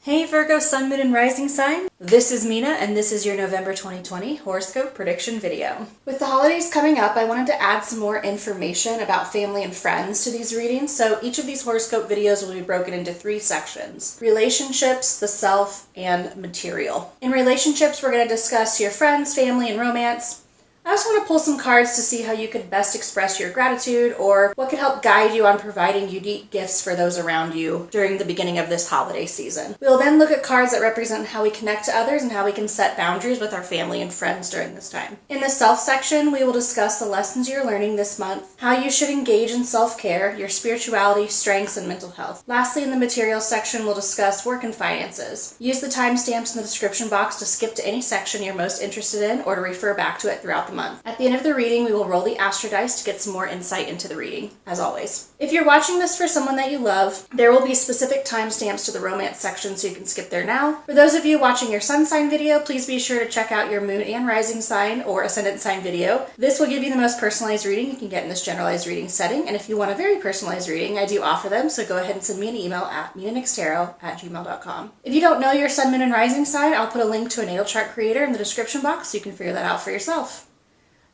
Hey Virgo, Sun, Moon, and Rising sign. This is Mina, and this is your November 2020 horoscope prediction video. With the holidays coming up, I wanted to add some more information about family and friends to these readings, so each of these horoscope videos will be broken into 3 sections: relationships, the self, and material. In relationships, we're going to discuss your friends, family, and romance. I also want to pull some cards to see how you could best express your gratitude or what could help guide you on providing unique gifts for those around you during the beginning of this holiday season. We will then look at cards that represent how we connect to others and how we can set boundaries with our family and friends during this time. In the self section, we will discuss the lessons you're learning this month, how you should engage in self-care, your spirituality, strengths, and mental health. Lastly, in the material section, we'll discuss work and finances. Use the timestamps in the description box to skip to any section you're most interested in or to refer back to it throughout the month. At the end of the reading, we will roll the astro dice to get some more insight into the reading, as always. If you're watching this for someone that you love, there will be specific timestamps to the romance section, so you can skip there now. For those of you watching your sun sign video, please be sure to check out your moon and rising sign or ascendant sign video. This will give you the most personalized reading you can get in this generalized reading setting, and if you want a very personalized reading, I do offer them, so go ahead and send me an email at minanixtarot@gmail.com. If you don't know your sun, moon, and rising sign, I'll put a link to a natal chart creator in the description box so you can figure that out for yourself.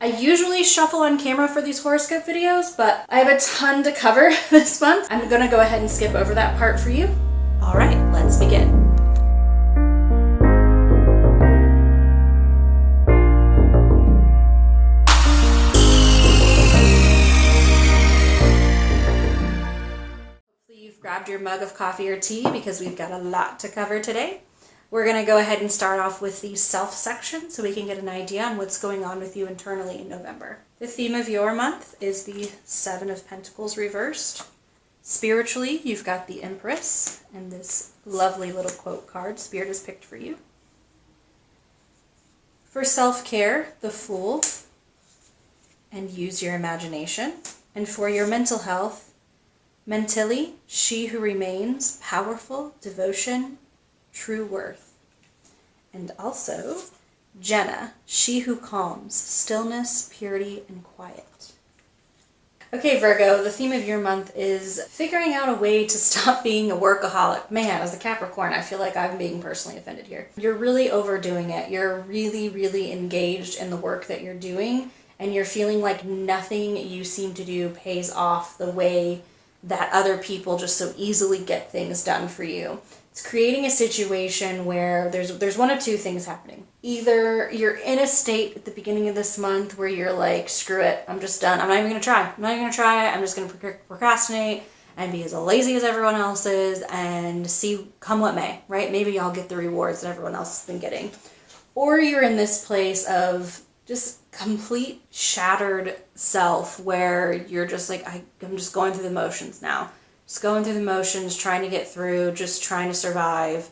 I usually shuffle on camera for these horoscope videos, but I have a ton to cover this month. I'm gonna go ahead and skip over that part for you. All right, let's begin. Hopefully you've grabbed your mug of coffee or tea because we've got a lot to cover today. We're going to go ahead and start off with the self section so we can get an idea on what's going on with you internally in November. The theme of your month is the 7 of Pentacles reversed. Spiritually, you've got the Empress and this lovely little quote card Spirit has picked for you. For self-care, the Fool and use your imagination. And for your mental health, mentally, she who remains, powerful, devotion, true worth. And also Jenna, she who calms, stillness, purity, and quiet. Okay, Virgo, the theme of your month is figuring out a way to stop being a workaholic. Man, as a Capricorn, I feel like I'm being personally offended here. You're really overdoing it. You're really engaged in the work that you're doing, and you're feeling like nothing you seem to do pays off the way that other people just so easily get things done for you. It's creating a situation where there's one of two things happening. Either you're in a state at the beginning of this month where you're like, screw it, I'm just done. I'm not even going to try. I'm just going to procrastinate and be as lazy as everyone else is and see come what may, right? Maybe I'll get the rewards that everyone else has been getting. Or you're in this place of just complete shattered self where you're just like, I'm just going through the motions now. Just going through the motions, trying to get through, just trying to survive.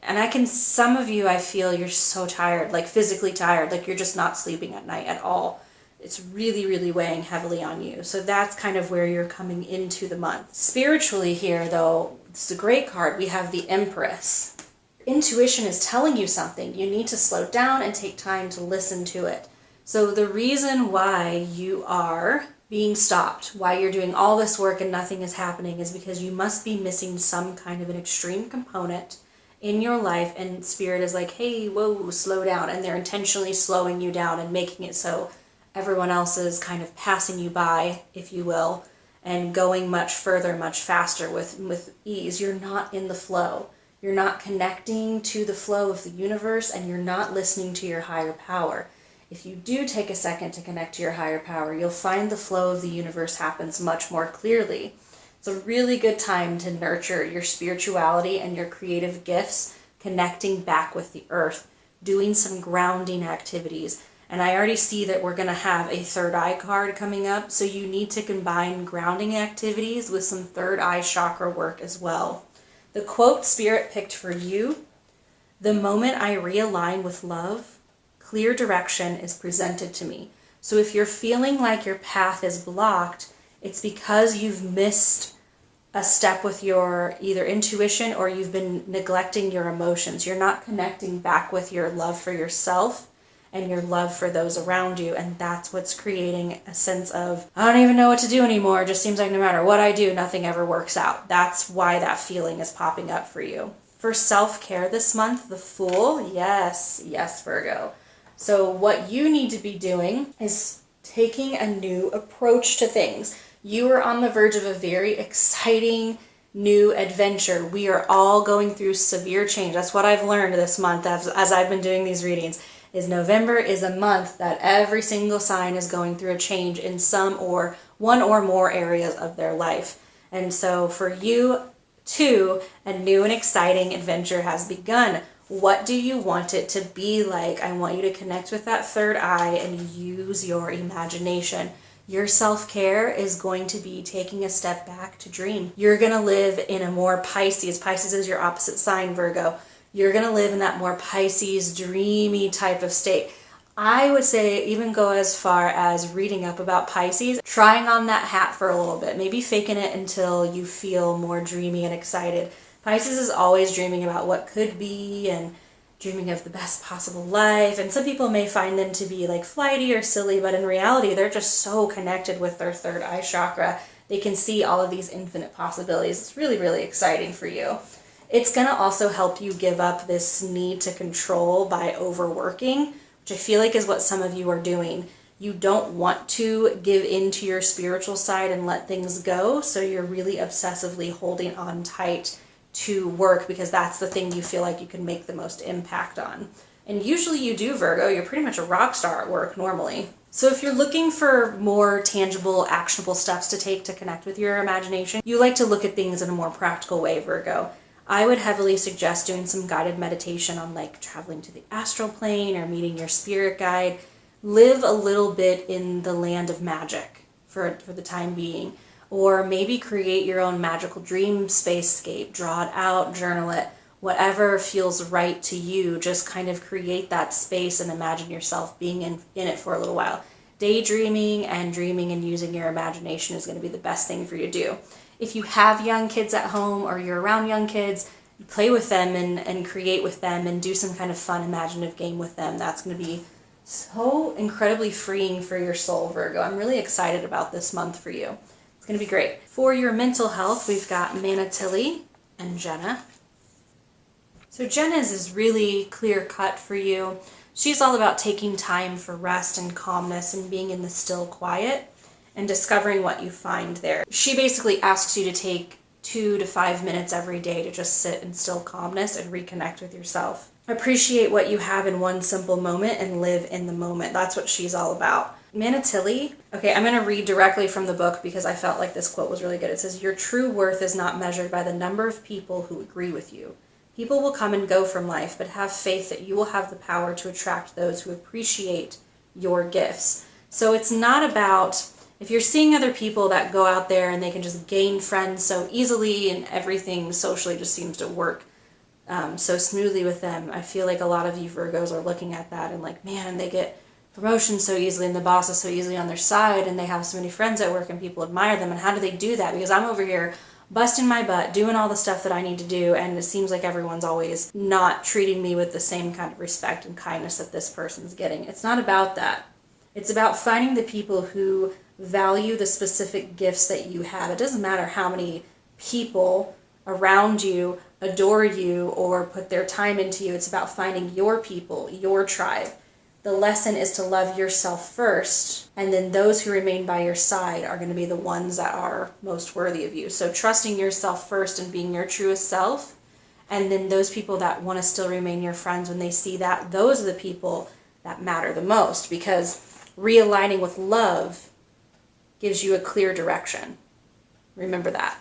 And some of you, I feel you're so tired, like physically tired, like you're just not sleeping at night at all. It's really weighing heavily on you. So that's kind of where you're coming into the month. Spiritually here, though, it's a great card. We have the Empress. Intuition is telling you something. You need to slow down and take time to listen to it. So the reason why you are being stopped, why you're doing all this work and nothing is happening, is because you must be missing some kind of an extreme component in your life, and Spirit is like, hey, whoa, slow down, and they're intentionally slowing you down and making it so everyone else is kind of passing you by, if you will, and going much further, much faster with ease. You're not in the flow. You're not connecting to the flow of the universe, and you're not listening to your higher power. If you do take a second to connect to your higher power, you'll find the flow of the universe happens much more clearly. It's a really good time to nurture your spirituality and your creative gifts, connecting back with the earth, doing some grounding activities. And I already see that we're going to have a third eye card coming up, so you need to combine grounding activities with some third eye chakra work as well. The quote Spirit picked for you: the moment I realign with love, clear direction is presented to me. So if you're feeling like your path is blocked, it's because you've missed a step with your either intuition or you've been neglecting your emotions. You're not connecting back with your love for yourself and your love for those around you, and that's what's creating a sense of, I don't even know what to do anymore. It just seems like no matter what I do, nothing ever works out. That's why that feeling is popping up for you. For self-care this month, the Fool, yes, Virgo. So what you need to be doing is taking a new approach to things. You are on the verge of a very exciting new adventure. We are all going through severe change. That's what I've learned this month as I've been doing these readings, is November is a month that every single sign is going through a change in some or one or more areas of their life. And so for you too, a new and exciting adventure has begun. What do you want it to be like? I want you to connect with that third eye and use your imagination. Your self-care is going to be taking a step back to dream. You're going to live in a more Pisces. Pisces is your opposite sign, Virgo. You're going to live in that more Pisces, dreamy type of state. I would say even go as far as reading up about Pisces, trying on that hat for a little bit, maybe faking it until you feel more dreamy and excited. Pisces is always dreaming about what could be and dreaming of the best possible life. And some people may find them to be like flighty or silly, but in reality, they're just so connected with their third eye chakra. They can see all of these infinite possibilities. It's really, really exciting for you. It's going to also help you give up this need to control by overworking, which I feel like is what some of you are doing. You don't want to give into your spiritual side and let things go, so you're really obsessively holding on tight to work because that's the thing you feel like you can make the most impact on. And usually you do, Virgo. You're pretty much a rock star at work normally. So if you're looking for more tangible, actionable steps to take to connect with your imagination, you like to look at things in a more practical way, Virgo. I would heavily suggest doing some guided meditation on like traveling to the astral plane or meeting your spirit guide. Live a little bit in the land of magic for the time being. Or maybe create your own magical dream spacescape, draw it out, journal it, whatever feels right to you. Just kind of create that space and imagine yourself being in it for a little while. Daydreaming and dreaming and using your imagination is going to be the best thing for you to do. If you have young kids at home or you're around young kids, play with them and create with them and do some kind of fun imaginative game with them. That's going to be so incredibly freeing for your soul, Virgo. I'm really excited about this month for you. It's going to be great. For your mental health, we've got Mina and Jenna. So Jenna's is really clear cut for you. She's all about taking time for rest and calmness and being in the still quiet and discovering what you find there. She basically asks you to take 2 to 5 minutes every day to just sit in still calmness and reconnect with yourself. Appreciate what you have in one simple moment and live in the moment. That's what she's all about. Manatili, okay, I'm going to read directly from the book because I felt like this quote was really good. It says, "Your true worth is not measured by the number of people who agree with you. People will come and go from life, but have faith that you will have the power to attract those who appreciate your gifts." So it's not about, if you're seeing other people that go out there and they can just gain friends so easily and everything socially just seems to work so smoothly with them, I feel like a lot of you Virgos are looking at that and like, man, they get promotion so easily and the boss is so easily on their side and they have so many friends at work and people admire them. And how do they do that? Because I'm over here busting my butt, doing all the stuff that I need to do, and it seems like everyone's always not treating me with the same kind of respect and kindness that this person's getting. It's not about that. It's about finding the people who value the specific gifts that you have. It doesn't matter how many people around you adore you or put their time into you. It's about finding your people, your tribe. The lesson is to love yourself first, and then those who remain by your side are going to be the ones that are most worthy of you. So trusting yourself first and being your truest self, and then those people that want to still remain your friends, when they see that, those are the people that matter the most, because realigning with love gives you a clear direction. Remember that.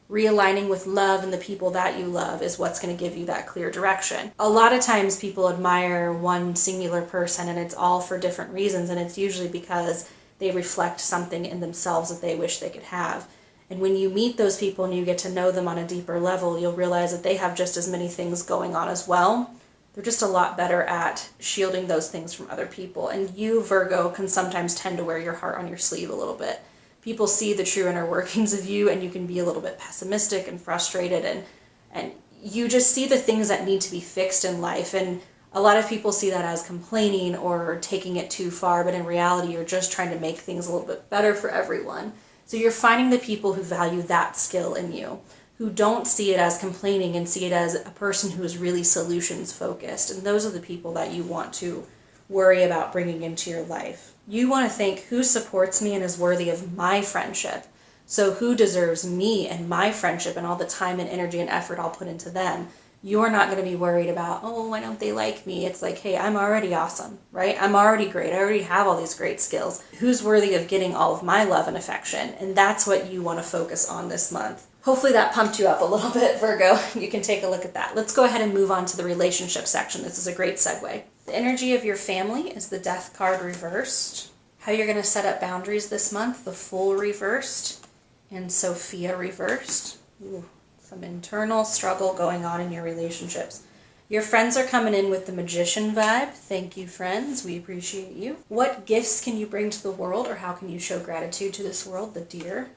Realigning with love and the people that you love is what's going to give you that clear direction. A lot of times people admire one singular person and it's all for different reasons, and it's usually because they reflect something in themselves that they wish they could have. And when you meet those people and you get to know them on a deeper level, you'll realize that they have just as many things going on as well. They're just a lot better at shielding those things from other people. And you, Virgo, can sometimes tend to wear your heart on your sleeve a little bit. People see the true inner workings of you, and you can be a little bit pessimistic and frustrated, and you just see the things that need to be fixed in life. And a lot of people see that as complaining or taking it too far, but in reality, you're just trying to make things a little bit better for everyone. So you're finding the people who value that skill in you, who don't see it as complaining and see it as a person who is really solutions focused. And those are the people that you want to worry about bringing into your life. You want to think, who supports me and is worthy of my friendship? So who deserves me and my friendship and all the time and energy and effort I'll put into them? You're not going to be worried about, oh, why don't they like me? It's like, hey, I'm already awesome, right? I'm already great. I already have all these great skills. Who's worthy of getting all of my love and affection? And that's what you want to focus on this month. Hopefully that pumped you up a little bit, Virgo. You can take a look at that. Let's go ahead and move on to the relationship section. This is a great segue. The energy of your family is the Death card reversed. How you're going to set up boundaries this month, the Fool reversed and Sophia reversed. Ooh, some internal struggle going on in your relationships. Your friends are coming in with the Magician vibe. Thank you, friends. We appreciate you. What gifts can you bring to the world, or how can you show gratitude to this world? The Deer.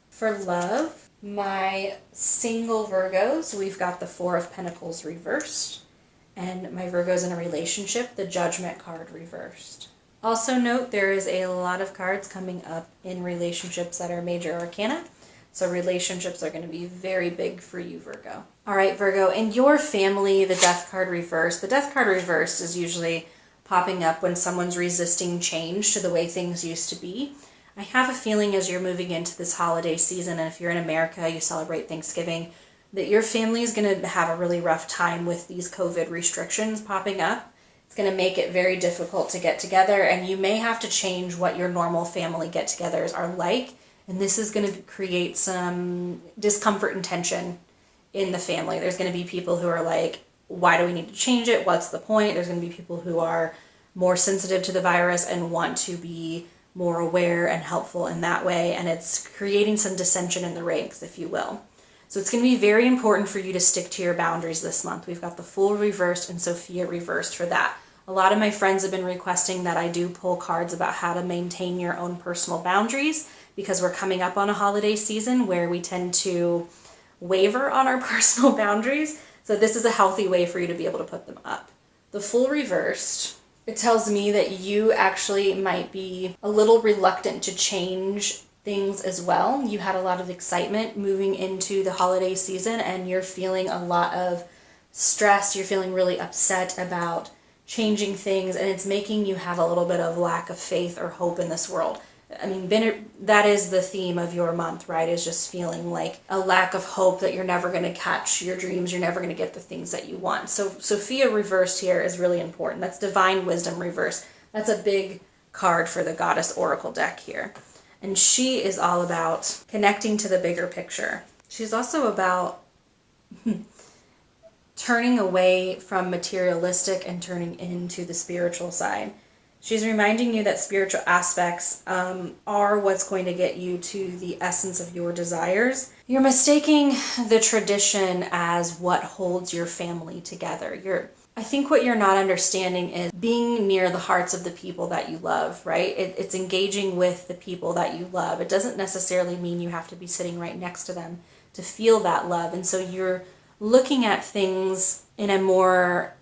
For love, my single Virgos, we've got the Four of Pentacles reversed. And my Virgos in a relationship, the Judgment card reversed. Also note, there is a lot of cards coming up in relationships that are major arcana. So relationships are going to be very big for you, Virgo. All right, Virgo, in your family, the Death card reversed. The Death card reversed is usually popping up when someone's resisting change to the way things used to be. I have a feeling as you're moving into this holiday season, and if you're in America, you celebrate Thanksgiving, that your family is going to have a really rough time with these COVID restrictions popping up. It's going to make it very difficult to get together, and you may have to change what your normal family get-togethers are like. And this is going to create some discomfort and tension in the family. There's going to be people who are like, why do we need to change it? What's the point? There's going to be people who are more sensitive to the virus and want to be more aware and helpful in that way. And it's creating some dissension in the ranks, if you will. So it's going to be very important for you to stick to your boundaries this month. We've got the Fool reversed and Sophia reversed for that. A lot of my friends have been requesting that I do pull cards about how to maintain your own personal boundaries, because we're coming up on a holiday season where we tend to waver on our personal boundaries. So this is a healthy way for you to be able to put them up. The Fool reversed, it tells me that you actually might be a little reluctant to change things as well. You had a lot of excitement moving into the holiday season, and you're feeling a lot of stress. You're feeling really upset about changing things, and it's making you have a little bit of lack of faith or hope in this world. I mean, that is the theme of your month, right? Is just feeling like a lack of hope that you're never going to catch your dreams, you're never going to get the things that you want. So Sophia reversed here is really important. That's Divine Wisdom reversed. That's a big card for the Goddess Oracle deck here. And she is all about connecting to the bigger picture. She's also about turning away from materialistic and turning into the spiritual side. She's reminding you that spiritual aspects are what's going to get you to the essence of your desires. You're mistaking the tradition as what holds your family together. I think what you're not understanding is being near the hearts of the people that you love, right? It's engaging with the people that you love. It doesn't necessarily mean you have to be sitting right next to them to feel that love. And so you're looking at things in a more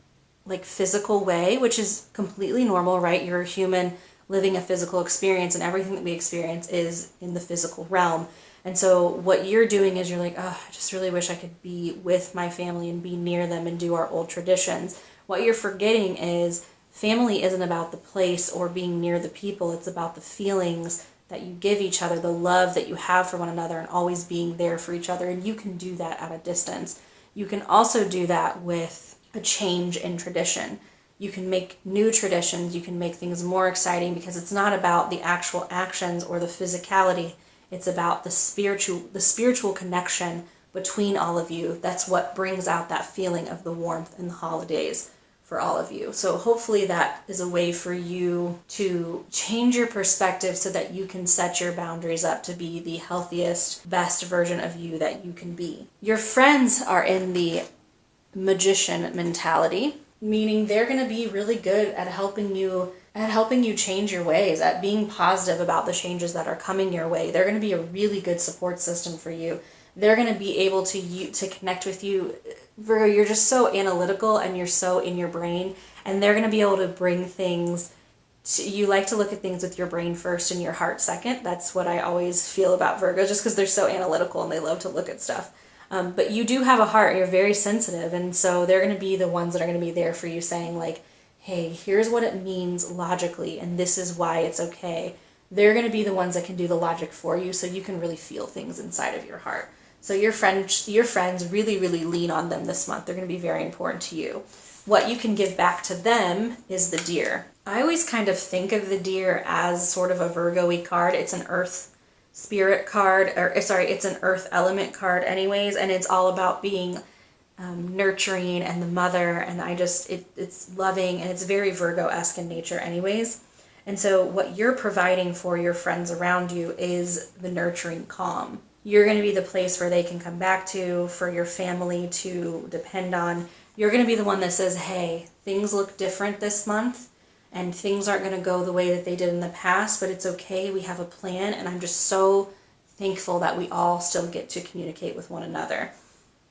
like physical way, which is completely normal, right? You're a human living a physical experience, and everything that we experience is in the physical realm. And so what you're doing is you're like, oh, I just really wish I could be with my family and be near them and do our old traditions. What you're forgetting is family isn't about the place or being near the people. It's about the feelings that you give each other, the love that you have for one another, and always being there for each other. And you can do that at a distance. You can also do that with a change in tradition. You can make new traditions. You can make things more exciting, because it's not about the actual actions or the physicality. It's about the spiritual connection between all of you. That's what brings out that feeling of the warmth in the holidays for all of you. So hopefully that is a way for you to change your perspective so that you can set your boundaries up to be the healthiest, best version of you that you can be. Your friends are in the Magician mentality, meaning they're going to be really good at helping you change your ways, at being positive about the changes that are coming your way. They're going to be a really good support system for you. They're going to be able to connect with you. Virgo, you're just so analytical and you're so in your brain, and they're going to be able to bring things you like to look at things with your brain first and your heart second. That's what I always feel about Virgo, just because they're so analytical and they love to look at stuff. But you do have a heart. You're very sensitive. And so they're going to be the ones that are going to be there for you saying like, hey, here's what it means logically, and this is why it's okay. They're going to be the ones that can do the logic for you so you can really feel things inside of your heart. So your friends really, really lean on them this month. They're going to be very important to you. What you can give back to them is the deer. I always kind of think of the deer as sort of a Virgo-y card. It's an earth spirit card, it's an earth element card anyways, and it's all about being nurturing and the mother, and it's loving, and it's very Virgo-esque in nature anyways. And so what you're providing for your friends around you is the nurturing calm. You're going to be the place where they can come back to, for your family to depend on. You're going to be the one that says, hey, things look different this month, and things aren't going to go the way that they did in the past, but it's okay. We have a plan, and I'm just so thankful that we all still get to communicate with one another.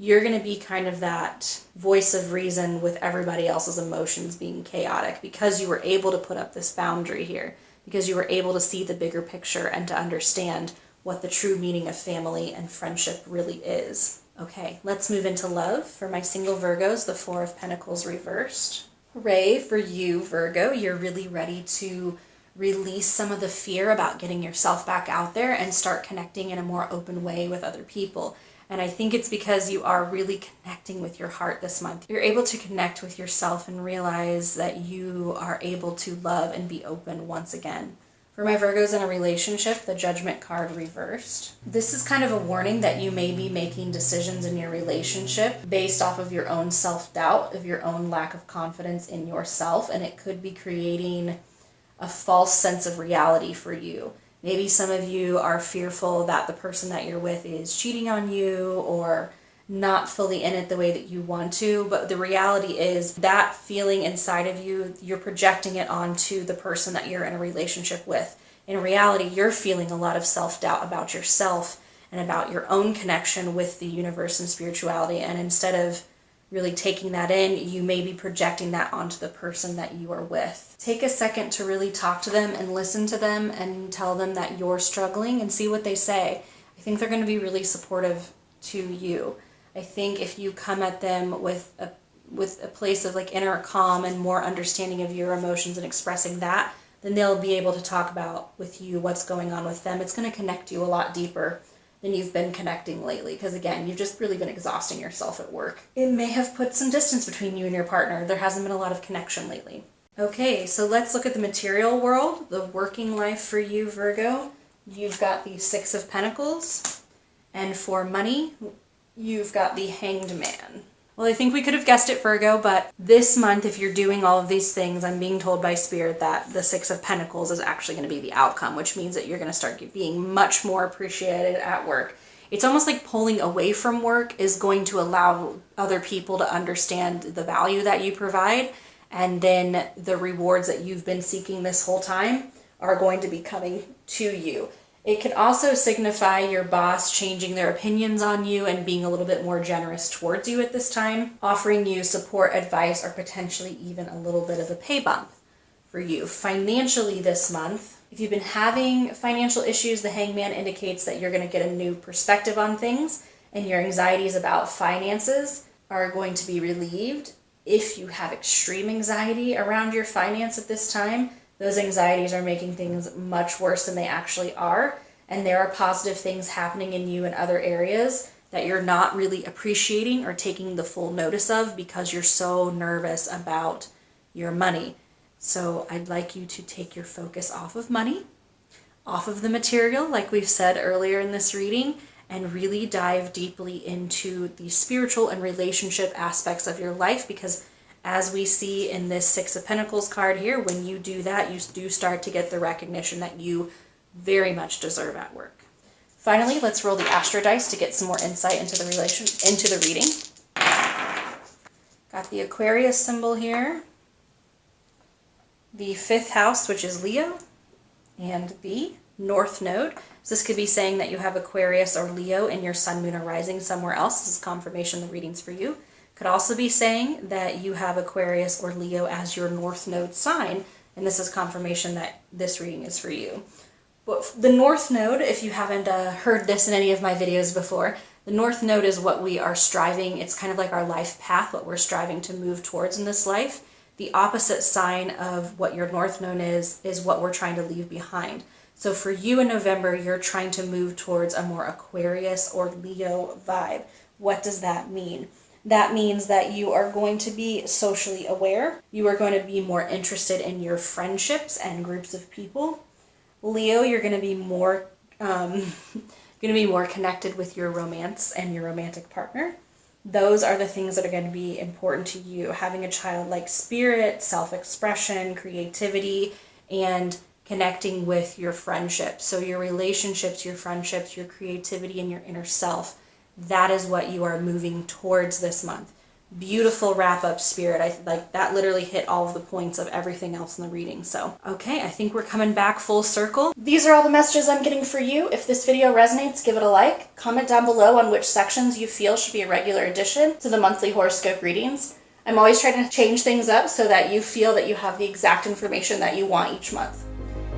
You're going to be kind of that voice of reason with everybody else's emotions being chaotic because you were able to put up this boundary here, because you were able to see the bigger picture and to understand what the true meaning of family and friendship really is. Okay, let's move into love. For my single Virgos, the Four of Pentacles reversed. Hooray for you, Virgo. You're really ready to release some of the fear about getting yourself back out there and start connecting in a more open way with other people. And I think it's because you are really connecting with your heart this month. You're able to connect with yourself and realize that you are able to love and be open once again. For my Virgos in a relationship, the Judgment card reversed. This is kind of a warning that you may be making decisions in your relationship based off of your own self-doubt, of your own lack of confidence in yourself, and it could be creating a false sense of reality for you. Maybe some of you are fearful that the person that you're with is cheating on you or not fully in it the way that you want to, but the reality is that feeling inside of you, you're projecting it onto the person that you're in a relationship with. In reality, you're feeling a lot of self-doubt about yourself and about your own connection with the universe and spirituality, and instead of really taking that in, you may be projecting that onto the person that you are with. Take a second to really talk to them and listen to them and tell them that you're struggling and see what they say. I think they're going to be really supportive to you. I think if you come at them with a place of like inner calm and more understanding of your emotions and expressing that, then they'll be able to talk about with you what's going on with them. It's going to connect you a lot deeper than you've been connecting lately, because again, you've just really been exhausting yourself at work. It may have put some distance between you and your partner. There hasn't been a lot of connection lately. Okay, so let's look at the material world, the working life for you, Virgo. You've got the Six of Pentacles, and for money, you've got the Hanged Man. Well, I think we could have guessed it, Virgo, but this month, if you're doing all of these things, I'm being told by Spirit that the Six of Pentacles is actually going to be the outcome, which means that you're going to start being much more appreciated at work. It's almost like pulling away from work is going to allow other people to understand the value that you provide, and then the rewards that you've been seeking this whole time are going to be coming to you. It can also signify your boss changing their opinions on you and being a little bit more generous towards you at this time, offering you support, advice, or potentially even a little bit of a pay bump for you. Financially this month, if you've been having financial issues, the Hangman indicates that you're going to get a new perspective on things, and your anxieties about finances are going to be relieved. If you have extreme anxiety around your finance at this time, those anxieties are making things much worse than they actually are, and there are positive things happening in you in other areas that you're not really appreciating or taking the full notice of because you're so nervous about your money. So I'd like you to take your focus off of money, off of the material, like we've said earlier in this reading, and really dive deeply into the spiritual and relationship aspects of your life, because as we see in this Six of Pentacles card here, when you do that, you do start to get the recognition that you very much deserve at work. Finally, let's roll the Astro dice to get some more insight into the reading. Got the Aquarius symbol here, the 5th house, which is Leo, and the North Node. So this could be saying that you have Aquarius or Leo in your Sun, Moon, or Rising somewhere else. This is confirmation the reading's for you. Could also be saying that you have Aquarius or Leo as your North Node sign, and this is confirmation that this reading is for you. But the North Node, if you haven't heard this in any of my videos before, The North Node is what we are striving, it's kind of like our life path, what we're striving to move towards in this life. The opposite sign of what your North Node is what we're trying to leave behind. So for you in November, you're trying to move towards a more Aquarius or Leo vibe. What does that mean? That means that you are going to be socially aware. You are going to be more interested in your friendships and groups of people. Leo, you're going to be more connected with your romance and your romantic partner. Those are the things that are going to be important to you. Having a childlike spirit, self-expression, creativity, and connecting with your friendships. So your relationships, your friendships, your creativity, and your inner self. That is what you are moving towards this month. Beautiful wrap-up, Spirit. That literally hit all of the points of everything else in the reading. So, okay, I think we're coming back full circle. These are all the messages I'm getting for you. If this video resonates, give it a like. Comment down below on which sections you feel should be a regular addition to the monthly horoscope readings. I'm always trying to change things up so that you feel that you have the exact information that you want each month.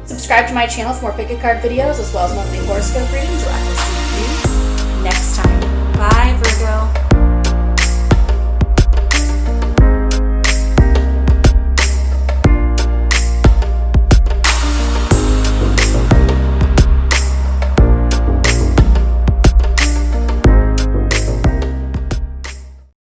Subscribe to my channel for more pick a card videos as well as monthly horoscope readings, or I will see you next time. Bye, Virgo.